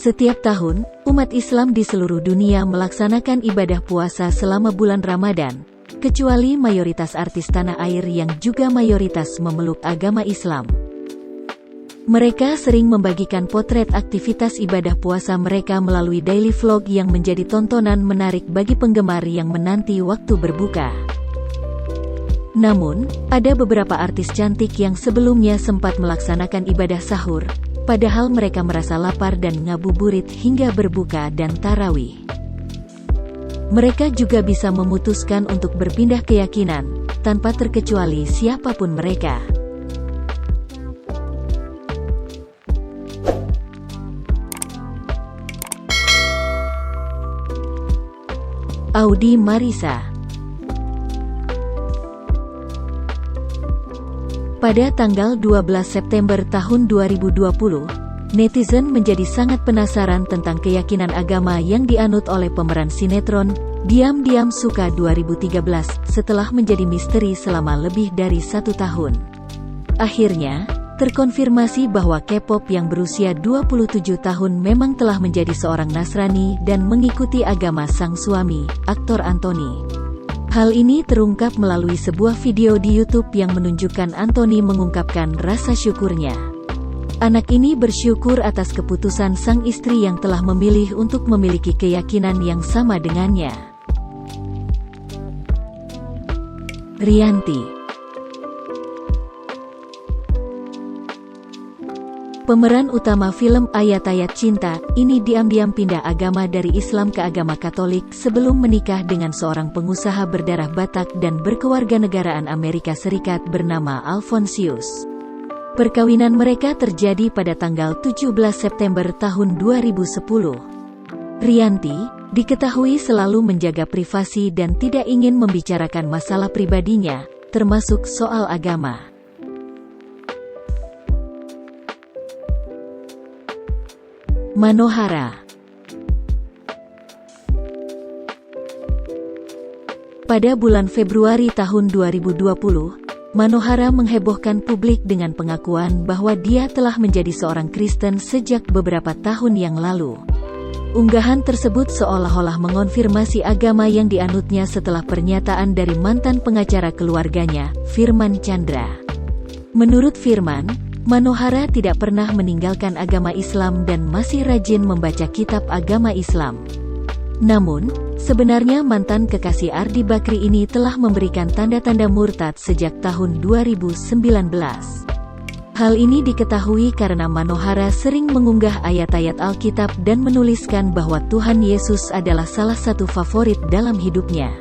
Setiap tahun, umat Islam di seluruh dunia melaksanakan ibadah puasa selama bulan Ramadan, kecuali mayoritas artis tanah air yang juga mayoritas memeluk agama Islam. Mereka sering membagikan potret aktivitas ibadah puasa mereka melalui daily vlog yang menjadi tontonan menarik bagi penggemar yang menanti waktu berbuka. Namun, ada beberapa artis cantik yang sebelumnya sempat melaksanakan ibadah sahur, padahal mereka merasa lapar dan ngabuburit hingga berbuka dan tarawih. Mereka juga bisa memutuskan untuk berpindah keyakinan, tanpa terkecuali siapapun mereka. Audi Marissa. Pada tanggal 12 September tahun 2020, netizen menjadi sangat penasaran tentang keyakinan agama yang dianut oleh pemeran sinetron Diam-Diam Suka 2013 setelah menjadi misteri selama lebih dari 1 tahun. Akhirnya, terkonfirmasi bahwa K-pop yang berusia 27 tahun memang telah menjadi seorang Nasrani dan mengikuti agama sang suami, aktor Anthony. Hal ini terungkap melalui sebuah video di YouTube yang menunjukkan Anthony mengungkapkan rasa syukurnya. Anak ini bersyukur atas keputusan sang istri yang telah memilih untuk memiliki keyakinan yang sama dengannya. Rianti. Pemeran utama film Ayat-Ayat Cinta ini diam-diam pindah agama dari Islam ke agama Katolik sebelum menikah dengan seorang pengusaha berdarah Batak dan berkewarganegaraan Amerika Serikat bernama Alphonsius. Perkawinan mereka terjadi pada tanggal 17 September tahun 2010. Rianti diketahui selalu menjaga privasi dan tidak ingin membicarakan masalah pribadinya, termasuk soal agama. Manohara. Pada bulan Februari tahun 2020, Manohara menghebohkan publik dengan pengakuan bahwa dia telah menjadi seorang Kristen sejak beberapa tahun yang lalu. Unggahan tersebut seolah-olah mengonfirmasi agama yang dianutnya setelah pernyataan dari mantan pengacara keluarganya, Firman Chandra. Menurut Firman, Manohara tidak pernah meninggalkan agama Islam dan masih rajin membaca kitab agama Islam. Namun, sebenarnya mantan kekasih Ardi Bakri ini telah memberikan tanda-tanda murtad sejak tahun 2019. Hal ini diketahui karena Manohara sering mengunggah ayat-ayat Alkitab dan menuliskan bahwa Tuhan Yesus adalah salah satu favorit dalam hidupnya.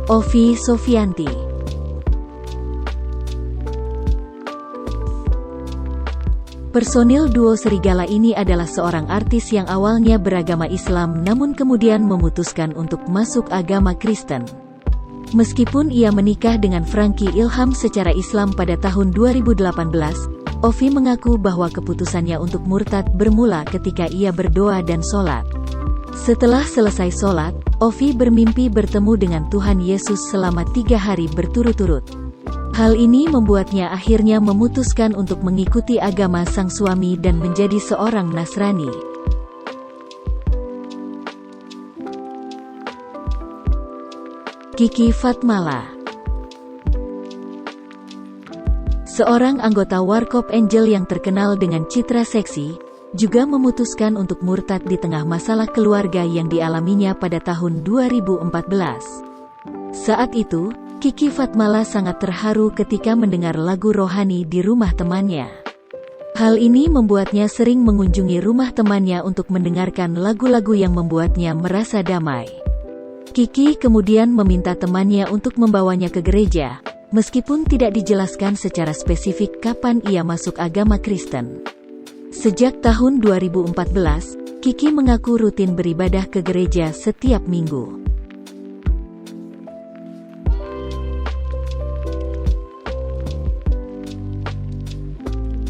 Ovi Sofianti. Personil duo Serigala ini adalah seorang artis yang awalnya beragama Islam namun kemudian memutuskan untuk masuk agama Kristen. Meskipun ia menikah dengan Franky Ilham secara Islam pada tahun 2018, Ovi mengaku bahwa keputusannya untuk murtad bermula ketika ia berdoa dan sholat. Setelah selesai sholat, Ovi bermimpi bertemu dengan Tuhan Yesus selama 3 hari berturut-turut. Hal ini membuatnya akhirnya memutuskan untuk mengikuti agama sang suami dan menjadi seorang Nasrani. Kiki Fatmala. Seorang anggota Warkop Angel yang terkenal dengan citra seksi, juga memutuskan untuk murtad di tengah masalah keluarga yang dialaminya pada tahun 2014. Saat itu, Kiki Fatmala sangat terharu ketika mendengar lagu rohani di rumah temannya. Hal ini membuatnya sering mengunjungi rumah temannya untuk mendengarkan lagu-lagu yang membuatnya merasa damai. Kiki kemudian meminta temannya untuk membawanya ke gereja, meskipun tidak dijelaskan secara spesifik kapan ia masuk agama Kristen. Sejak tahun 2014, Kiki mengaku rutin beribadah ke gereja setiap minggu.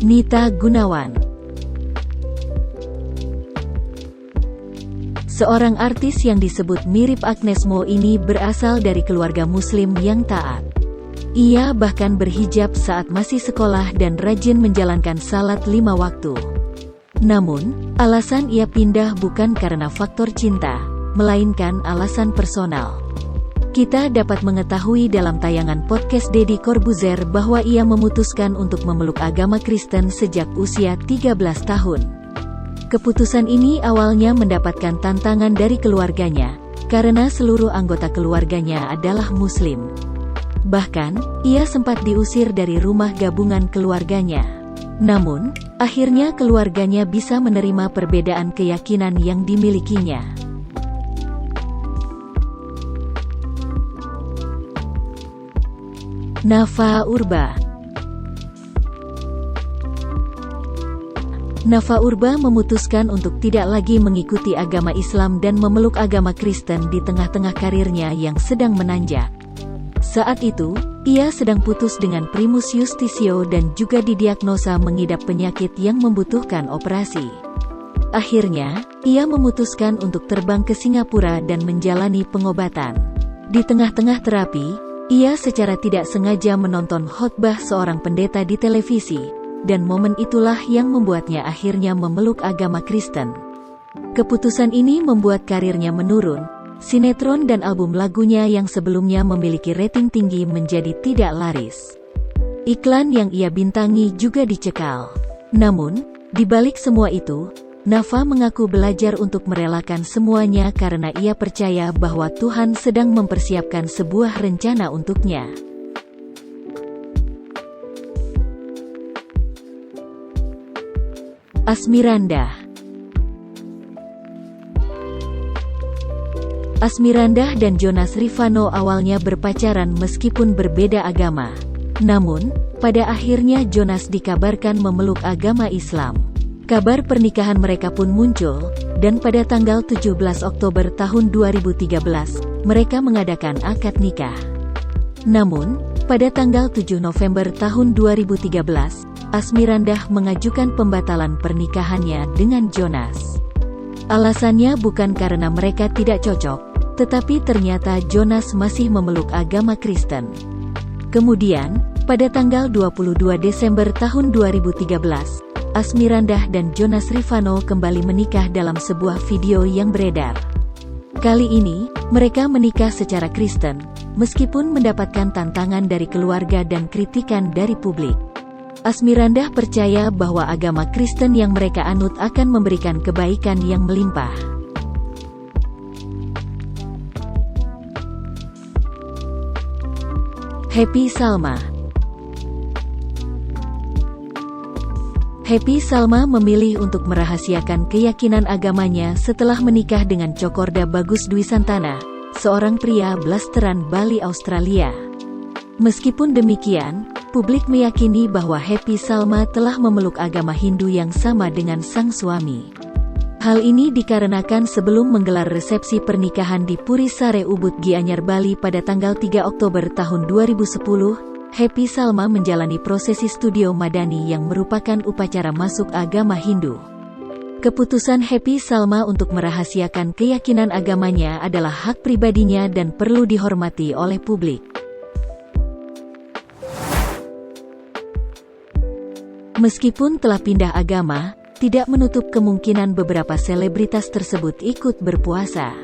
Nita Gunawan. Seorang artis yang disebut mirip Agnes Mo ini berasal dari keluarga Muslim yang taat. Ia bahkan berhijab saat masih sekolah dan rajin menjalankan salat 5 waktu. Namun, alasan ia pindah bukan karena faktor cinta, melainkan alasan personal. Kita dapat mengetahui dalam tayangan podcast Deddy Corbuzier bahwa ia memutuskan untuk memeluk agama Kristen sejak usia 13 tahun. Keputusan ini awalnya mendapatkan tantangan dari keluarganya, karena seluruh anggota keluarganya adalah Muslim. Bahkan, ia sempat diusir dari rumah gabungan keluarganya. Namun, akhirnya keluarganya bisa menerima perbedaan keyakinan yang dimilikinya. Nafa Urba. Nafa Urba memutuskan untuk tidak lagi mengikuti agama Islam dan memeluk agama Kristen di tengah-tengah karirnya yang sedang menanjak. Saat itu, ia sedang putus dengan Primus Yustisio dan juga didiagnosa mengidap penyakit yang membutuhkan operasi. Akhirnya, ia memutuskan untuk terbang ke Singapura dan menjalani pengobatan. Di tengah-tengah terapi, ia secara tidak sengaja menonton khotbah seorang pendeta di televisi, dan momen itulah yang membuatnya akhirnya memeluk agama Kristen. Keputusan ini membuat karirnya menurun, sinetron dan album lagunya yang sebelumnya memiliki rating tinggi menjadi tidak laris. Iklan yang ia bintangi juga dicekal. Namun, di balik semua itu, Nafa mengaku belajar untuk merelakan semuanya karena ia percaya bahwa Tuhan sedang mempersiapkan sebuah rencana untuknya. Asmirandah. Asmirandah dan Jonas Rifano awalnya berpacaran meskipun berbeda agama. Namun, pada akhirnya Jonas dikabarkan memeluk agama Islam. Kabar pernikahan mereka pun muncul, dan pada tanggal 17 Oktober tahun 2013, mereka mengadakan akad nikah. Namun, pada tanggal 7 November tahun 2013, Asmirandah mengajukan pembatalan pernikahannya dengan Jonas. Alasannya bukan karena mereka tidak cocok, tetapi ternyata Jonas masih memeluk agama Kristen. Kemudian, pada tanggal 22 Desember tahun 2013, Asmirandah dan Jonas Rifano kembali menikah dalam sebuah video yang beredar. Kali ini, mereka menikah secara Kristen, meskipun mendapatkan tantangan dari keluarga dan kritikan dari publik. Asmirandah percaya bahwa agama Kristen yang mereka anut akan memberikan kebaikan yang melimpah. Happy Salma. Happy Salma memilih untuk merahasiakan keyakinan agamanya setelah menikah dengan Cokorda Bagus Dwi Santana, seorang pria blasteran Bali, Australia. Meskipun demikian, publik meyakini bahwa Happy Salma telah memeluk agama Hindu yang sama dengan sang suami. Hal ini dikarenakan sebelum menggelar resepsi pernikahan di Puri Sare Ubud Gianyar, Bali pada tanggal 3 Oktober tahun 2010, Happy Salma menjalani prosesi studio Madani yang merupakan upacara masuk agama Hindu. Keputusan Happy Salma untuk merahasiakan keyakinan agamanya adalah hak pribadinya dan perlu dihormati oleh publik. Meskipun telah pindah agama, tidak menutup kemungkinan beberapa selebritas tersebut ikut berpuasa.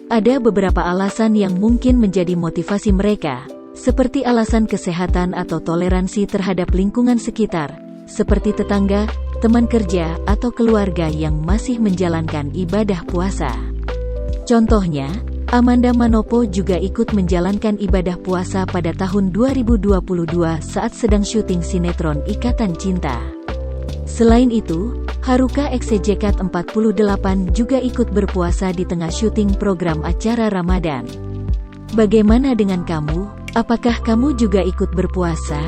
Ada beberapa alasan yang mungkin menjadi motivasi mereka, seperti alasan kesehatan atau toleransi terhadap lingkungan sekitar, seperti tetangga, teman kerja, atau keluarga yang masih menjalankan ibadah puasa. Contohnya, Amanda Manopo juga ikut menjalankan ibadah puasa pada tahun 2022 saat sedang syuting sinetron Ikatan Cinta. Selain itu, Haruka XCJK48 juga ikut berpuasa di tengah syuting program acara Ramadan. Bagaimana dengan kamu? Apakah kamu juga ikut berpuasa?